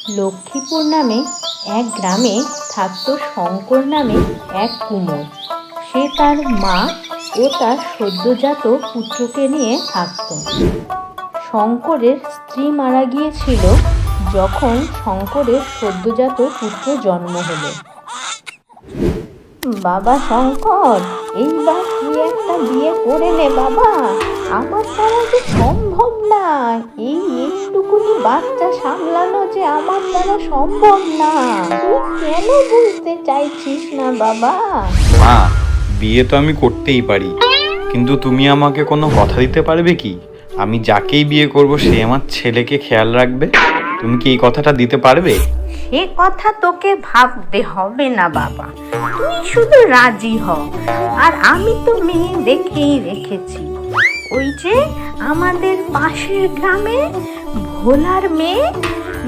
লক্ষ্মীপুর নামে এক গ্রামে থাকত শঙ্কর নামে এক কুমোর। সে তার মা ও তার সদ্যোজাত পুত্রকে নিয়ে থাকত। শঙ্করের স্ত্রী মারা গিয়েছিল যখন শঙ্করের সদ্যোজাত পুত্র জন্ম হলো। বাবা শঙ্কর, এইবার তুই একটা বিয়ে করে নে বাবা, আমার দ্বারা যে সম্ভব না, এই একটুকুনি বাচ্চা সামলানো যে আমার দ্বারা সম্ভব না। তুই কেন বুঝতে চাইছিস না বাবা? মা, বিয়ে তো আমি করতেই পারি, কিন্তু তুমি আমাকে কোনো কথা দিতে পারবে কি আমি যাকেই বিয়ে করব সে আমার ছেলেকে খেয়াল রাখবে? তুমি কি এই কথাটা দিতে পারবে? সে কথা তোকে ভাবতে হবে না বাবা, তুই শুধু রাজি হ। আর আমি তো মেয়ে দেখেই রেখেছি। ওই যে আমাদের পাশের গ্রামে ভোলার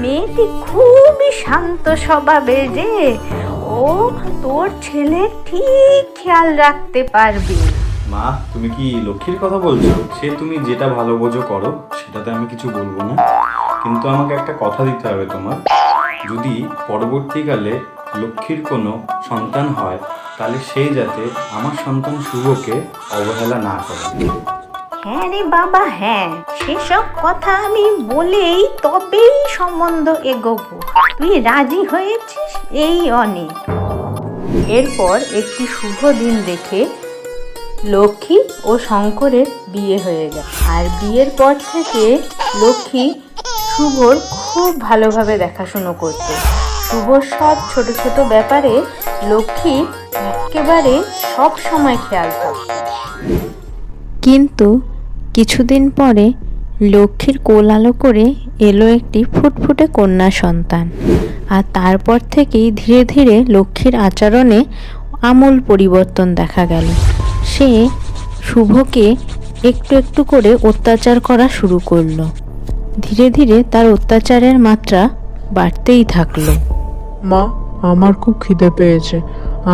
মেয়েটি খুবই শান্ত স্বভাবের রে। ও তোর ছেলে ঠিক খেয়াল রাখতে পারবে। মা, তুমি কি লক্ষ্মীর কথা বলছো? সে তুমি যেটা ভালো বোঝো করো, সেটাতে আমি কিছু বলবো না, কিন্তু আমাকে একটা কথা দিতে হবে তোমার। যদি পরবর্তীকালে লক্ষ্মীর কোনো সন্তান হয়, তাহলে সেই যাতে আমার সন্তান শুভকে অবহেলা না করে। হ্যাঁ রে বাবা, হ্যাঁ, সেসব কথা আমি বলেই তবেই সম্বন্ধ এগোবো। তুই রাজি হয়েছিস, এই অনেক। এরপর একটি শুভ দিন দেখে লক্ষ্মী ও শঙ্করের বিয়ে হয়ে যায়। আর বিয়ের পর থেকে লক্ষ্মী শুভর খুব ভালোভাবে দেখাশুনো করত। শুভর সব ছোট ছোট ব্যাপারে লক্ষ্মী একেবারে সব সময় খেয়াল করত। কিন্তু কিছুদিন পরে লক্ষ্মীর কোল আলো করে এলো একটি ফুটফুটে কন্যা সন্তান। আর তারপর থেকেই ধীরে ধীরে লক্ষ্মীর আচরণে আমূল পরিবর্তন দেখা গেল। সে শুভকে একটু একটু করে অত্যাচার করা শুরু করলো। ধীরে ধীরে তার অত্যাচারের মাত্রা বাড়তেই থাকলো। মা, আমার খুব খিদে পেয়েছে,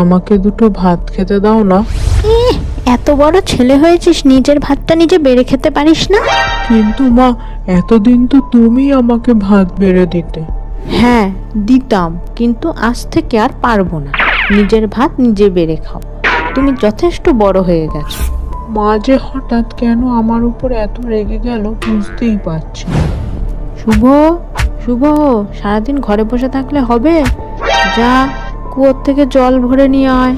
আমাকে দুটো ভাত খেতে দাও না। এত বড় ছেলে হয়েছিস, নিজের ভাতটা নিজে বেড়ে খেতে পারিস না? কিন্তু মা, এতদিন তো তুমি আমাকে ভাত বেড়ে দিতে। হ্যাঁ দিতাম, কিন্তু আজ থেকে আর পারবো না। নিজের ভাত নিজে বেড়ে খাও, তুমি যথেষ্ট বড় হয়ে গেছো। মা যে হঠাৎ কেন আমার উপর এত রেগে গেল বুঝতেই পারছি না। শুভ, শুভ, সারাদিন ঘরে বসে থাকলে হবে? যা, কুয়োর থেকে জল ভরে নিয়ে আয়।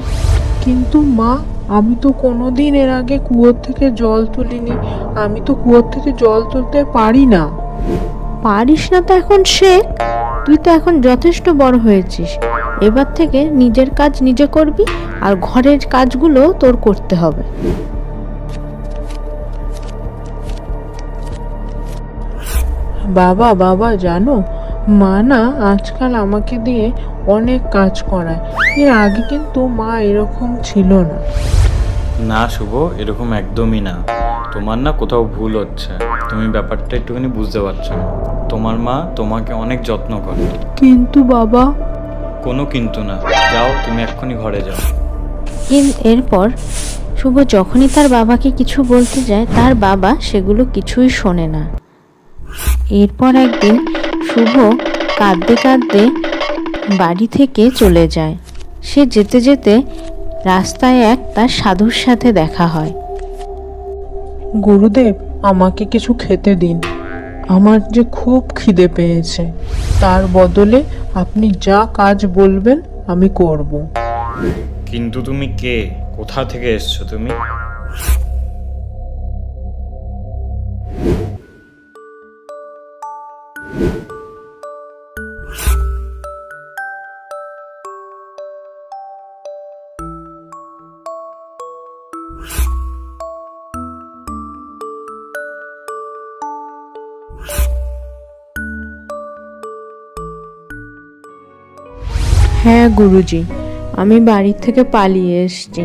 কিন্তু মা, আমি তো কোনোদিন এর আগে কুয়োর থেকে জল তুলিনি, আমি তো কুয়োর থেকে জল তুলতে পারি না। পারিস না তো এখন শেখ, তুই তো এখন যথেষ্ট বড় হয়েছিস। এবার থেকে নিজের কাজ নিজে করবি, আর ঘরের কাজগুলো তোর করতে হবে। বাবা বাবা, জানো, মা না আজকাল আমাকে দিয়ে অনেক কাজ করায়। এর আগে কিন্তু মা এরকম ছিল না। না শুভ, এরকম একদমই না। তোমার না কোথাও ভুল হচ্ছে, তুমি ব্যাপারটা একটুখানি বুঝতে পারছো না। তোমার মা তোমাকে অনেক যত্ন করে। কিন্তু বাবা। কোনো কিন্তু না, যাও তুমি এক্ষুনি ঘরে যাও। এরপর শুভ যখনই তার বাবাকে কিছু বলতে যায়, তার বাবা সেগুলো কিছুই শোনে না। এরপর একদিন শুভ কাঁদতে কাঁদতে বাড়ি থেকে চলে যায়। সে যেতে যেতে রাস্তায় এক তার সাধুর সাথে দেখা হয়। গুরুদেব, আমাকে কিছু খেতে দিন, আমার যে খুব খিদে পেয়েছে। তার বদলে আপনি যা কাজ বলবেন আমি করব। কিন্তু তুমি কে? কোথা থেকে এসছো তুমি? হ্যাঁ গুরুজি, আমি বাড়ি থেকে পালিয়ে এসেছি।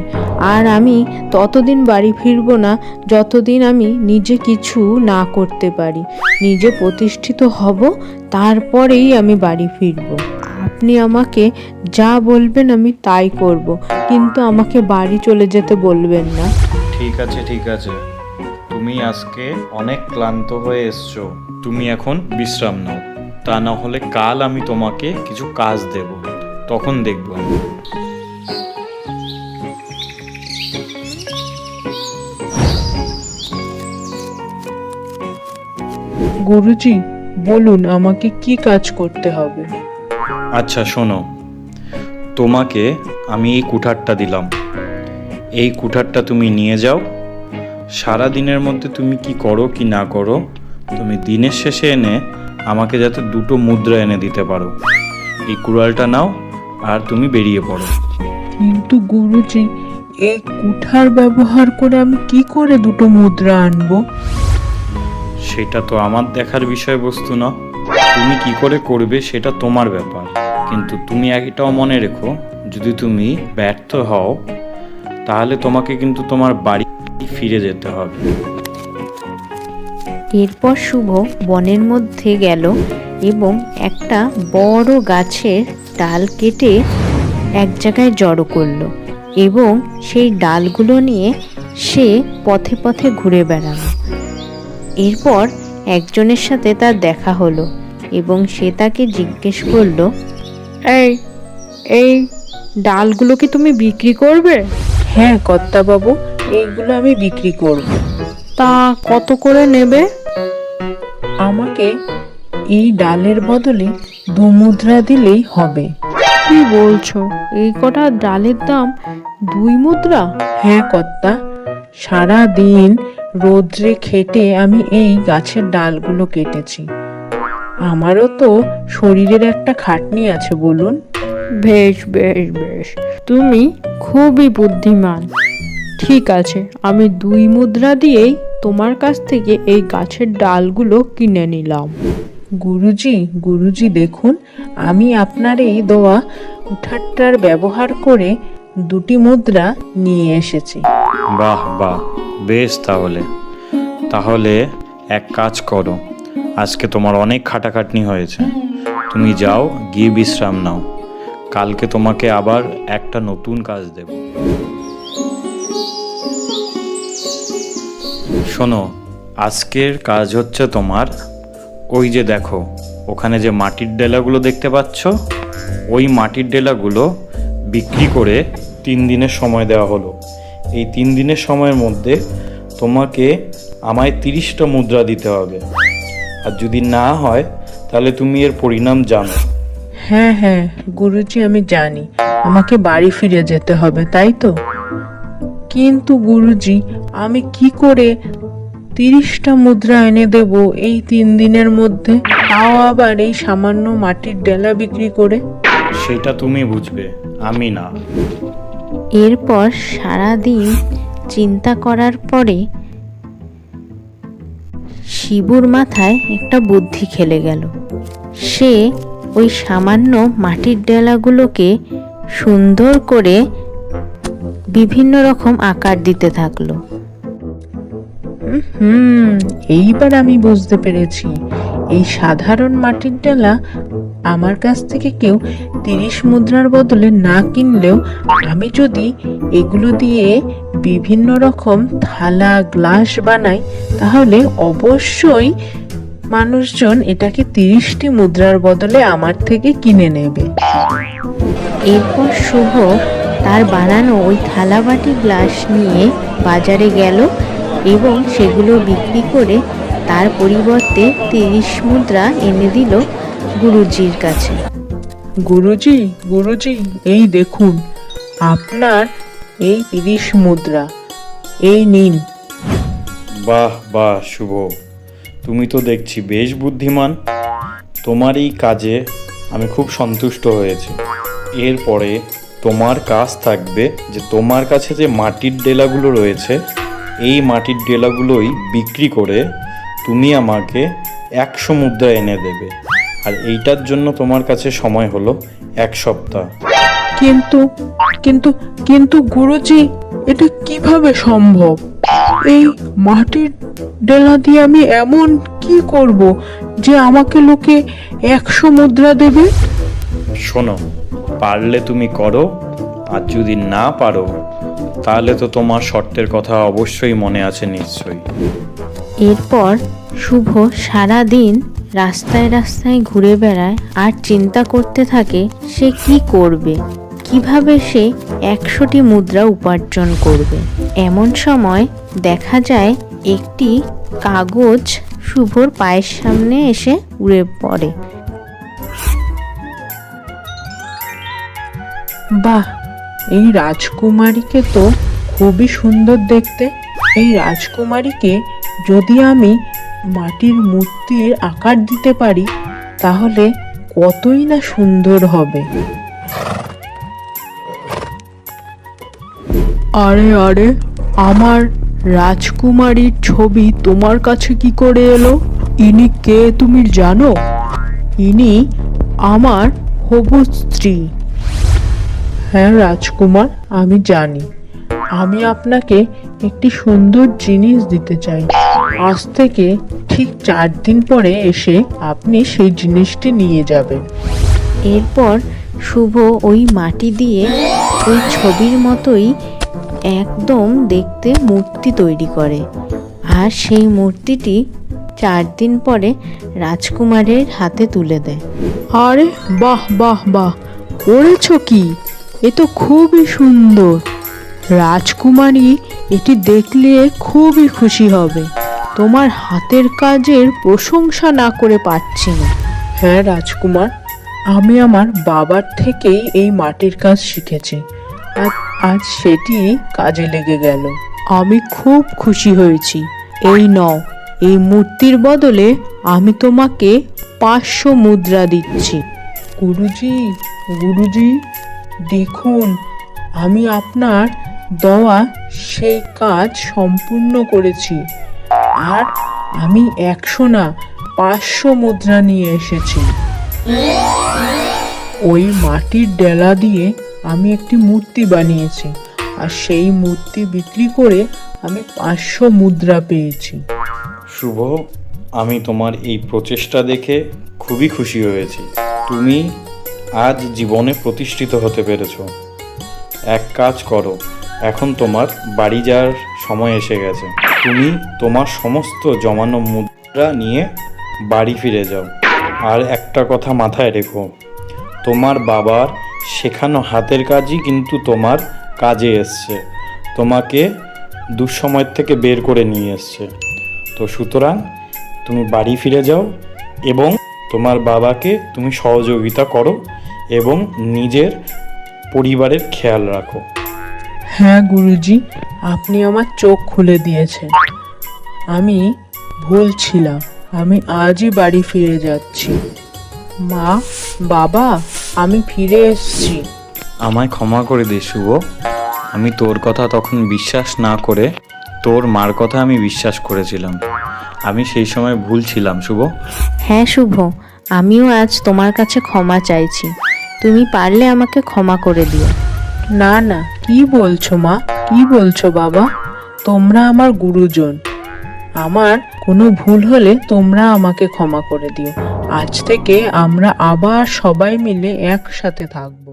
আর আমি ততদিন বাড়ি ফিরবো না যতদিন আমি নিজে কিছু না করতে পারি। নিজে প্রতিষ্ঠিত হব, তারপরেই আমি বাড়ি ফিরবো। আপনি আমাকে যা বলবেন আমি তাই করব, কিন্তু আমাকে বাড়ি চলে যেতে বলবেন না। ঠিক আছে ঠিক আছে, তুমি আজকে অনেক ক্লান্ত হয়ে এসছো, তুমি এখন বিশ্রাম নাও। তা না হলে কাল আমি তোমাকে কিছু কাজ দেব, তখন দেখবো। গুরুজি, বলুন আমাকে কি কাজ করতে হবে? আচ্ছা শোনো, তোমাকে আমি এই কুঠারটা দিলাম, এই কুঠারটা তুমি নিয়ে যাও। সারা দিনের মধ্যে তুমি কি করো কি না করো, তুমি দিনের শেষে এনে আমাকে যাতে 2টো মুদ্রা এনে দিতে পারো। এই কুড়ালটা নাও আর তুমি বেরিয়ে পড়ো। কিন্তু গুরুজি, এই কুঠার ব্যবহার করে আমি কি করে 2টো মুদ্রা আনবো? সেটা তো আমার দেখার বিষয়বস্তু না, তুমি কি করে করবে সেটা তোমার ব্যাপার। কিন্তু তুমি এটাও মনে রেখো, যদি তুমি ব্যর্থ হও তাহলে তোমাকে কিন্তু তোমার বাড়ি ফিরে যেতে হবে। এরপর শুভ বনের মধ্যে গেল এবং একটা বড় গাছের ডাল কেটে এক জায়গায় জড়ো করলো এবং সেই ডালগুলো নিয়ে সে পথে পথে ঘুরে বেড়ালো। এরপর একজনের সাথে তার দেখা হলো এবং সে তাকে জিজ্ঞেস করলো, এই এই ডালগুলো কি তুমি বিক্রি করবে? হ্যাঁ কর্তাবাবু, এইগুলো আমি বিক্রি করব। তা কত করে নেবে? আমাকে এই ডালের বদলে 2 মুদ্রা দিলেই হবে। কি বলছো, এই কটা ডালের দাম 2 মুদ্রা? হ্যাঁ কর্তা, সারা দিন রোদ্রে খেটে আমি এই গাছের ডালগুলো কেটেছি। আমারও তো শরীরের একটা খাটনি আছে, বলুন। বেশ বেশ বেশ, তুমি খুবই বুদ্ধিমান। ঠিক আছে, আমি 2 মুদ্রা দিয়েই তোমার কাছ থেকে এই গাছের ডালগুলো কিনে নিলাম। গুরুজি দেখুন, আমি আপনার এই দেওয়া কুঠারটার ব্যবহার করে 2টি মুদ্রা নিয়ে এসেছি। বাহ বাহ, বেশ। তাহলে এক কাজ করো, আজকে তোমার অনেক খাটাখাটনি হয়েছে, তুমি যাও গিয়ে বিশ্রাম নাও। কালকে তোমাকে আবার একটা নতুন কাজ দেব। শোনো, আজকের কাজ হচ্ছে তোমার, ওই যে দেখো ওখানে যে মাটির ডেলাগুলো দেখতে পাচ্ছ, ওই মাটির ডেলাগুলো বিক্রি করে 3 দিনের সময় দেওয়া হলো। এই 3 দিনের সময়ের মধ্যে তোমাকে আমায় 30টা মুদ্রা দিতে হবে, আর যদি না হয় তাহলে তুমি এর পরিণাম জানো। হ্যাঁ গুরুজি, আমি জানি আমাকে বাড়ি ফিরে যেতে হবে, তাই তো? কিন্তু গুরুজি, আমি কি করে 30টা মুদ্রা এনে দেব এই 3 দিনের মধ্যে, তাও আবার এই সামান্য মাটির ডেলা বিক্রি করে? সেটা তুমি বুঝবে, আমি না। এরপর সারাদিন চিন্তা করার পরে শিবুর মাথায় একটা বুদ্ধি খেলে গেল। সে ওই সামান্য মাটির ডেলাগুলোকে সুন্দর করে বিভিন্ন রকম আকার দিতে থাকলো। এইবার আমি বুঝতে পেরেছি, এই সাধারণ মাটির ডেলা আমার কাছ থেকে কেউ 30 মুদ্রার বদলে না কিনলেও আমি যদি এগুলো দিয়ে বিভিন্ন রকম থালা গ্লাস বানাই, তাহলে অবশ্যই মানুষজন এটাকে 30টি মুদ্রার বদলে আমার থেকে কিনে নেবে। এরপর শুভ তার বানানো ওই থালা বাটি গ্লাস নিয়ে বাজারে গেল এবং সেগুলো বিক্রি করে তার পরিবর্তে 30 মুদ্রা এনে দিল গুরুজির কাছে। গুরুজি, এই দেখুন আপনার এই 30 মুদ্রা, এই নিন। বাহ বাহ শুভ, তুমি তো দেখছি বেশ বুদ্ধিমান। তোমার এই কাজে আমি খুব সন্তুষ্ট হয়েছি। এরপরে তোমার কাজ থাকবে যে তোমার কাছে যে মাটির ডেলাগুলো রয়েছে, এই মাটির ডেলাগুলোই বিক্রি করে তুমি আমাকে 100 মুদ্রা এনে দেবে, আর এইটার জন্য তোমার কাছে সময় হলো 1 সপ্তাহ। কিন্তু গুরুজি, এটা কিভাবে সম্ভব? এই মাটির ডেলা দিয়ে আমি এমন কি করব যে আমাকে লোকে 100 মুদ্রা দেবে? শোনো, পারলে তুমি করো, আর যদি না পারো তাহলে তো তোমার শর্তের কথা অবশ্যই মনে আছে নিশ্চয়ই। এরপর শুভ সারা দিন রাস্তায় রাস্তায় ঘুরে বেড়ায় আর চিন্তা করতে থাকে সে কি করবে, কিভাবে সে 100টি মুদ্রা উপার্জন করবে। এমন সময় দেখা যায় একটি কাগজ শুভর পায়ের সামনে এসে উড়ে পড়ে। বাহ, এই রাজকুমারীকে তো খুবই সুন্দর দেখতে। এই রাজকুমারীকে যদি আমি মাটির মূর্তির আকার দিতে পারি তাহলে কতই না সুন্দর হবে। আরে আরে, আমার রাজকুমারীর ছবি তোমার কাছে কি করে এলো? ইনি কে তুমি জানো? ইনি আমার হবু স্ত্রী। হ্যাঁ রাজকুমার, আমি জানি। আমি আপনাকে একটি সুন্দর জিনিস দিতে চাই। আজ থেকে ঠিক 4 দিন পরে এসে আপনি সেই জিনিসটি নিয়ে যাবেন। এরপর শুভ ওই মাটি দিয়ে ওই ছবির মতোই একদম দেখতে মূর্তি তৈরি করে, আর সেই মূর্তিটি 4 দিন পরে রাজকুমারের হাতে তুলে দেয়। আরে বাহ বাহ বাহ, করেছো কি? এ তো খুবই সুন্দর। রাজকুমারী এটি দেখলে খুবই খুশি হবে। তোমার হাতের কাজের প্রশংসা না করে পারছি না। হ্যাঁ রাজকুমার, আমি আমার বাবার থেকেই এই মাটির কাজ শিখেছি, আর আজ সেটি কাজে লেগে গেল। আমি খুব খুশি হয়েছি। এই নাও, এই মূর্তির বদলে আমি তোমাকে 500 মুদ্রা দিচ্ছি। গুরুজি, গুরুজি, দেখুন, আমি আপনার দেওয়া সেই কাজ সম্পূর্ণ করেছি, আর আমি 100 না 500 মুদ্রা নিয়ে এসেছি। ওই মাটির ডেলা দিয়ে আমি একটি মূর্তি বানিয়েছি, আর সেই মূর্তি বিক্রি করে আমি 500 মুদ্রা পেয়েছি। শুভ, আমি তোমার এই প্রচেষ্টা দেখে খুবই খুশি হয়েছি। তুমি আজ জীবনে প্রতিষ্ঠিত হতে পেরেছো। এক কাজ করো, এখন তোমার বাড়ি যাওয়ার সময় এসে গেছে। তুমি তোমার সমস্ত জমানো মুদ্রা নিয়ে বাড়ি ফিরে যাও। আর একটা কথা মাথায় রেখো, তোমার বাবার শেখানো হাতের কাজই কিন্তু তোমার কাজে এসছে, তোমাকে দুঃসময়ের থেকে বের করে নিয়ে এসছে। তো সুতরাং তুমি বাড়ি ফিরে যাও এবং তোমার বাবাকে তুমি সহযোগিতা করো এবং নিজের পরিবারের খেয়াল রাখো। হ্যাঁ গুরুজি, আপনি আমার চোখ খুলে দিয়েছেন। আমি ভুল ছিলাম, আমি আজই বাড়ি ফিরে যাচ্ছি। মা, বাবা, আমি ফিরে এসেছি। আমায় ক্ষমা করে দে শুভ, আমি তোর কথা তখন বিশ্বাস না করে তোর মার কথা আমি বিশ্বাস করেছিলাম। আমি সেই সময় ভুল ছিলাম শুভ। হ্যাঁ শুভ, আমিও আজ তোমার কাছে ক্ষমা চাইছি। তুমি পারলে আমাকে ক্ষমা করে দিও। না না, কি বলছো মা, কি বলছো বাবা? তোমরা আমার গুরুজন। আমার কোনো ভুল হলে তোমরা আমাকে ক্ষমা করে দিও। আজ থেকে আমরা আবার সবাই মিলে একসাথে থাকবো।